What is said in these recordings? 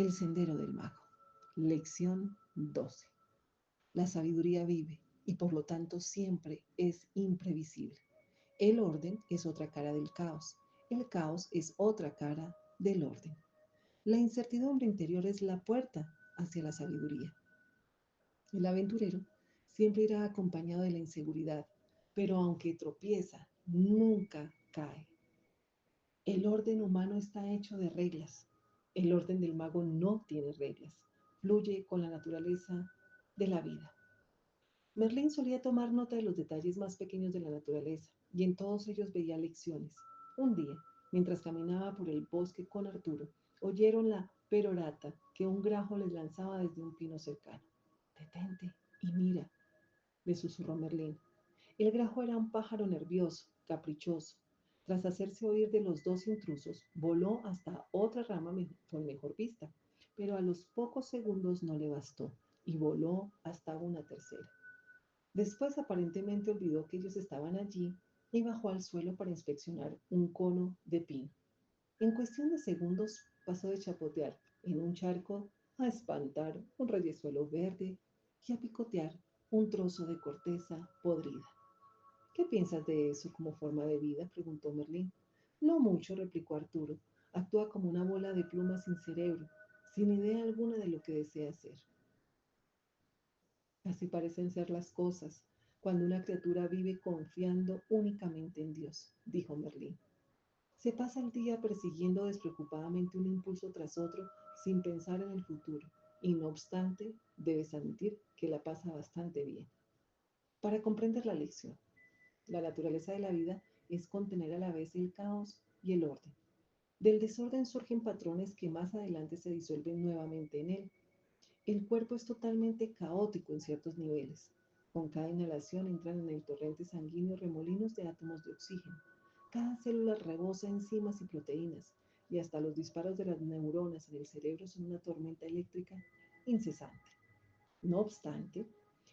El sendero del mago. Lección 12. La sabiduría vive y por lo tanto siempre es imprevisible. El orden es otra cara del caos. El caos es otra cara del orden. La incertidumbre interior es la puerta hacia la sabiduría. El aventurero siempre irá acompañado de la inseguridad, pero aunque tropieza, nunca cae. El orden humano está hecho de reglas. El orden del mago no tiene reglas. Fluye con la naturaleza de la vida. Merlín solía tomar nota de los detalles más pequeños de la naturaleza, y en todos ellos veía lecciones. Un día, mientras caminaba por el bosque con Arturo, oyeron la perorata que un grajo les lanzaba desde un pino cercano. Detente y mira, le susurró Merlín. El grajo era un pájaro nervioso, caprichoso. Tras hacerse oír de los dos intrusos, voló hasta otra rama con mejor vista, pero a los pocos segundos no le bastó y voló hasta una tercera. Después aparentemente olvidó que ellos estaban allí y bajó al suelo para inspeccionar un cono de pino. En cuestión de segundos pasó de chapotear en un charco a espantar un reyezuelo verde y a picotear un trozo de corteza podrida. ¿Qué piensas de eso como forma de vida?, preguntó Merlín. No mucho, replicó Arturo. Actúa como una bola de plumas sin cerebro, sin idea alguna de lo que desea hacer. Así parecen ser las cosas cuando una criatura vive confiando únicamente en Dios, dijo Merlín. Se pasa el día persiguiendo despreocupadamente un impulso tras otro sin pensar en el futuro, y no obstante, debes admitir que la pasa bastante bien. Para comprender la lección, la naturaleza de la vida es contener a la vez el caos y el orden. Del desorden surgen patrones que más adelante se disuelven nuevamente en él. El cuerpo es totalmente caótico en ciertos niveles. Con cada inhalación entran en el torrente sanguíneo remolinos de átomos de oxígeno. Cada célula rebosa enzimas y proteínas, y hasta los disparos de las neuronas en el cerebro son una tormenta eléctrica incesante. No obstante,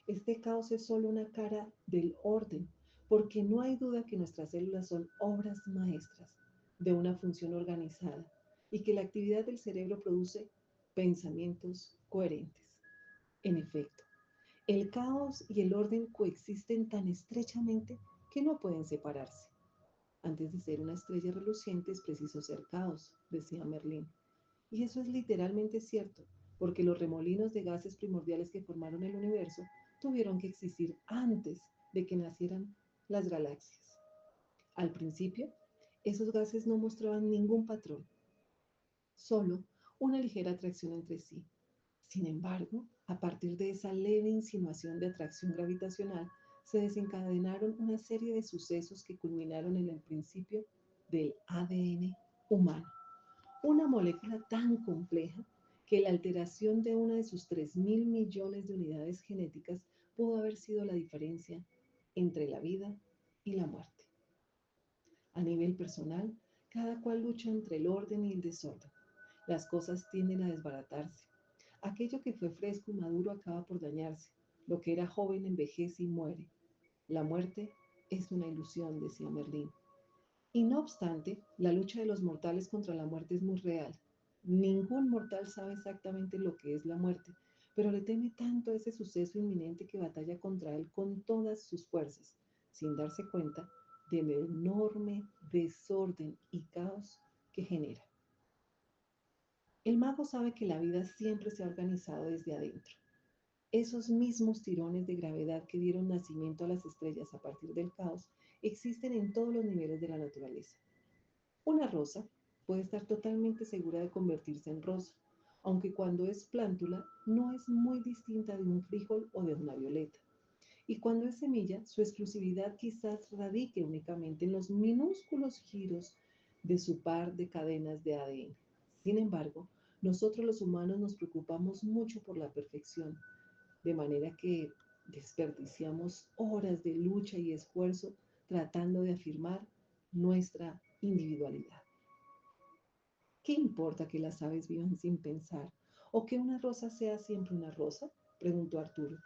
este caos es solo una cara del orden, porque no hay duda que nuestras células son obras maestras de una función organizada y que la actividad del cerebro produce pensamientos coherentes. En efecto, el caos y el orden coexisten tan estrechamente que no pueden separarse. Antes de ser una estrella reluciente es preciso ser caos, decía Merlín. Y eso es literalmente cierto, porque los remolinos de gases primordiales que formaron el universo tuvieron que existir antes de que nacieran las galaxias. Al principio, esos gases no mostraban ningún patrón, solo una ligera atracción entre sí. Sin embargo, a partir de esa leve insinuación de atracción gravitacional, se desencadenaron una serie de sucesos que culminaron en el principio del ADN humano, una molécula tan compleja que la alteración de una de sus 3.000 millones de unidades genéticas pudo haber sido la diferencia entre la vida y la muerte. A nivel personal, cada cual lucha entre el orden y el desorden. Las cosas tienden a desbaratarse. Aquello que fue fresco y maduro acaba por dañarse. Lo que era joven envejece y muere. La muerte es una ilusión, decía Merlín. Y no obstante, la lucha de los mortales contra la muerte es muy real. Ningún mortal sabe exactamente lo que es la muerte, pero le teme tanto a ese suceso inminente que batalla contra él con todas sus fuerzas, sin darse cuenta del enorme desorden y caos que genera. El mago sabe que la vida siempre se ha organizado desde adentro. Esos mismos tirones de gravedad que dieron nacimiento a las estrellas a partir del caos existen en todos los niveles de la naturaleza. Una rosa puede estar totalmente segura de convertirse en rosa, aunque cuando es plántula no es muy distinta de un frijol o de una violeta. Y cuando es semilla, su exclusividad quizás radique únicamente en los minúsculos giros de su par de cadenas de ADN. Sin embargo, nosotros los humanos nos preocupamos mucho por la perfección, de manera que desperdiciamos horas de lucha y esfuerzo tratando de afirmar nuestra individualidad. ¿Qué importa que las aves vivan sin pensar o que una rosa sea siempre una rosa?, preguntó Arturo.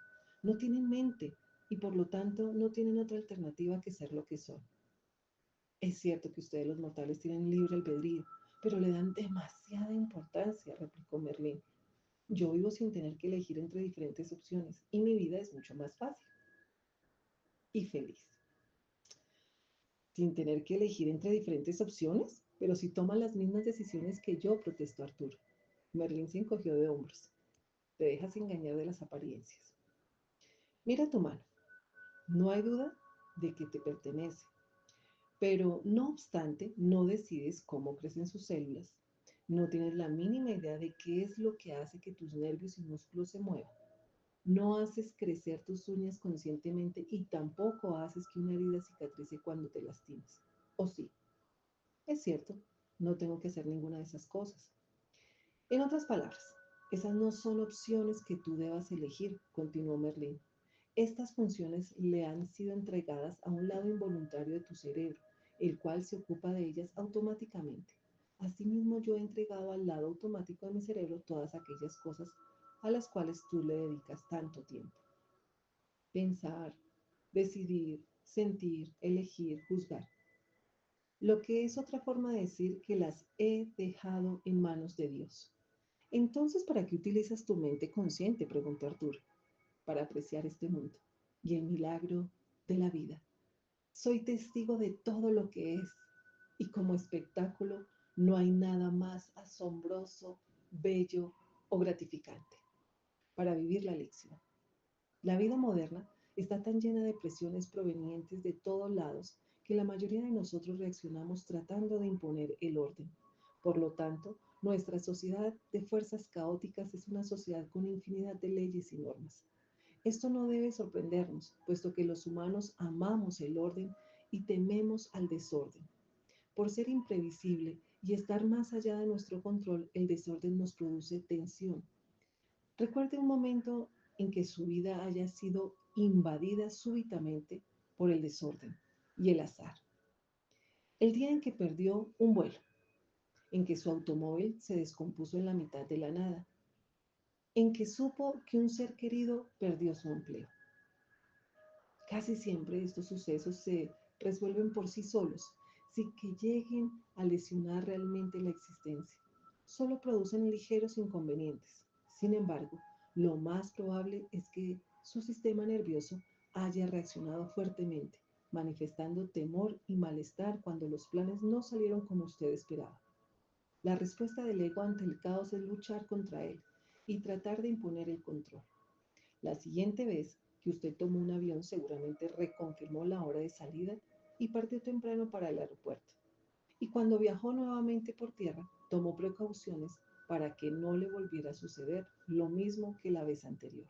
No tienen mente y por lo tanto no tienen otra alternativa que ser lo que son. Es cierto que ustedes los mortales tienen libre albedrío, Pero le dan demasiada importancia, replicó Merlín. Yo vivo sin tener que elegir entre diferentes opciones y mi vida es mucho más fácil y feliz. Sin tener que elegir entre diferentes opciones, pero si toman las mismas decisiones que yo, protestó Arturo. Merlín se encogió de hombros. Te dejas engañar de las apariencias. Mira tu mano. No hay duda de que te pertenece, pero no obstante, no decides cómo crecen sus células. No tienes la mínima idea de qué es lo que hace que tus nervios y músculos se muevan. No haces crecer tus uñas conscientemente y tampoco haces que una herida cicatrice cuando te lastimas. ¿O sí? Es cierto, no tengo que hacer ninguna de esas cosas. En otras palabras, esas no son opciones que tú debas elegir, continuó Merlín. Estas funciones le han sido entregadas a un lado involuntario de tu cerebro, el cual se ocupa de ellas automáticamente. Asimismo, yo he entregado al lado automático de mi cerebro todas aquellas cosas a las cuales tú le dedicas tanto tiempo. Pensar, decidir, sentir, elegir, juzgar. Lo que es otra forma de decir que las he dejado en manos de Dios. Entonces, ¿para qué utilizas tu mente consciente? Preguntó Arturo. Para apreciar este mundo y el milagro de la vida. Soy testigo de todo lo que es y como espectáculo no hay nada más asombroso, bello o gratificante para vivir la lección. La vida moderna está tan llena de presiones provenientes de todos lados que la mayoría de nosotros reaccionamos tratando de imponer el orden. Por lo tanto, nuestra sociedad de fuerzas caóticas es una sociedad con infinidad de leyes y normas. Esto no debe sorprendernos, puesto que los humanos amamos el orden y tememos al desorden. Por ser imprevisible y estar más allá de nuestro control, el desorden nos produce tensión. Recuerde un momento en que su vida haya sido invadida súbitamente por el desorden y el azar. El día en que perdió un vuelo, en que su automóvil se descompuso en la mitad de la nada, en que supo que un ser querido perdió su empleo. Casi siempre estos sucesos se resuelven por sí solos, sin que lleguen a lesionar realmente la existencia. Solo producen ligeros inconvenientes. Sin embargo, lo más probable es que su sistema nervioso haya reaccionado fuertemente, manifestando temor y malestar cuando los planes no salieron como usted esperaba. La respuesta del ego ante el caos es luchar contra él y tratar de imponer el control. La siguiente vez que usted tomó un avión seguramente reconfirmó la hora de salida y partió temprano para el aeropuerto. Y cuando viajó nuevamente por tierra, tomó precauciones para que no le volviera a suceder lo mismo que la vez anterior.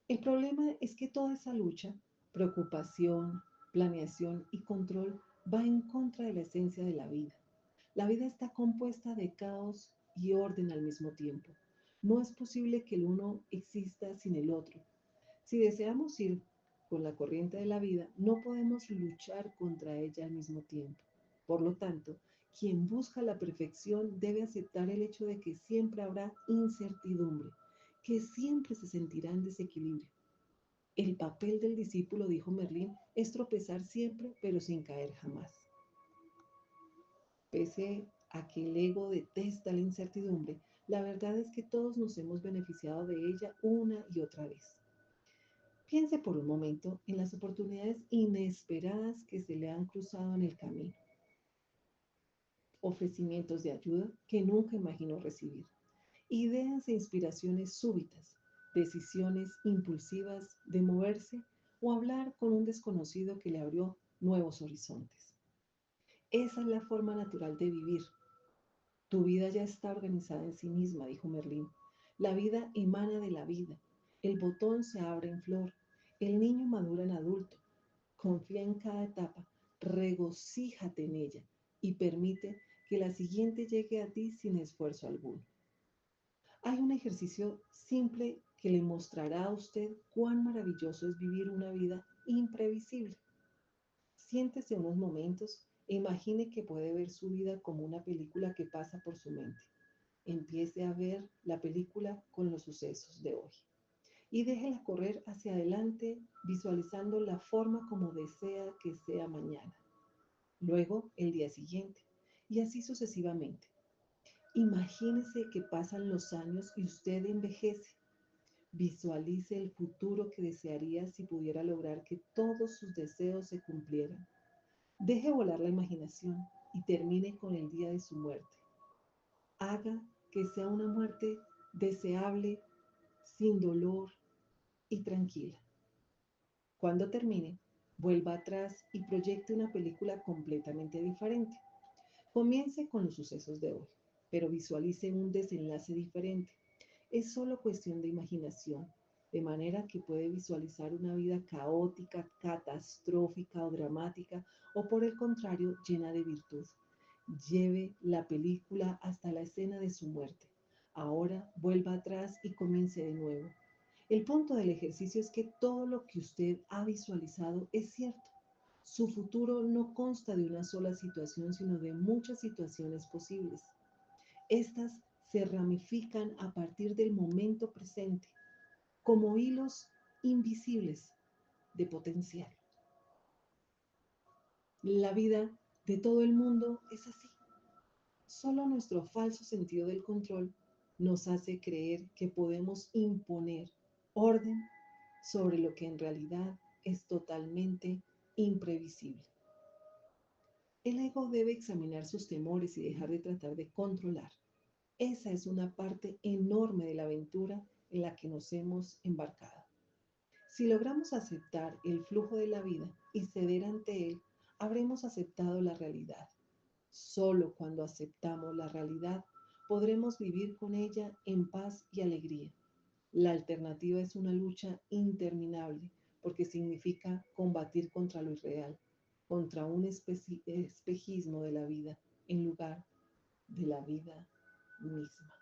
El problema es que toda esa lucha, preocupación, planeación y control va en contra de la esencia de la vida. La vida está compuesta de caos y orden al mismo tiempo. No es posible que el uno exista sin el otro. Si deseamos ir con la corriente de la vida, no podemos luchar contra ella al mismo tiempo. Por lo tanto, quien busca la perfección debe aceptar el hecho de que siempre habrá incertidumbre, que siempre se sentirá en desequilibrio. El papel del discípulo, dijo Merlín, es tropezar siempre, pero sin caer jamás. Pese a que el ego detesta la incertidumbre, la verdad es que todos nos hemos beneficiado de ella una y otra vez. Piense por un momento en las oportunidades inesperadas que se le han cruzado en el camino, ofrecimientos de ayuda que nunca imaginó recibir, ideas e inspiraciones súbitas, decisiones impulsivas de moverse o hablar con un desconocido que le abrió nuevos horizontes. Esa es la forma natural de vivir. Tu vida ya está organizada en sí misma, dijo Merlín. La vida emana de la vida. El botón se abre en flor. El niño madura en adulto. Confía en cada etapa. Regocíjate en ella y permite que la siguiente llegue a ti sin esfuerzo alguno. Hay un ejercicio simple que le mostrará a usted cuán maravilloso es vivir una vida imprevisible. Siéntese unos momentos e imagine que puede ver su vida como una película que pasa por su mente. Empiece a ver la película con los sucesos de hoy y déjela correr hacia adelante visualizando la forma como desea que sea mañana. Luego, el día siguiente. y así sucesivamente. Imagínese que pasan los años y usted envejece. Visualice el futuro que desearía si pudiera lograr que todos sus deseos se cumplieran. Deje volar la imaginación y termine con el día de su muerte. Haga que sea una muerte deseable, sin dolor y tranquila. Cuando termine, vuelva atrás y proyecte una película completamente diferente. Comience con los sucesos de hoy, pero visualice un desenlace diferente. Es solo cuestión de imaginación, de manera que puede visualizar una vida caótica, catastrófica o dramática, o por el contrario, llena de virtud. Lleve la película hasta la escena de su muerte. Ahora vuelva atrás y comience de nuevo. El punto del ejercicio es que todo lo que usted ha visualizado es cierto. Su futuro no consta de una sola situación, sino de muchas situaciones posibles. Estas se ramifican a partir del momento presente, como hilos invisibles de potencial. La vida de todo el mundo es así. Solo nuestro falso sentido del control nos hace creer que podemos imponer orden sobre lo que en realidad es totalmente imprevisible. El ego debe examinar sus temores y dejar de tratar de controlar. Esa es una parte enorme de la aventura en la que nos hemos embarcado. Si logramos aceptar el flujo de la vida y ceder ante él, habremos aceptado la realidad. Solo cuando aceptamos la realidad podremos vivir con ella en paz y alegría. La alternativa es una lucha interminable porque significa combatir contra lo irreal, contra un espejismo de la vida en lugar de la vida misma.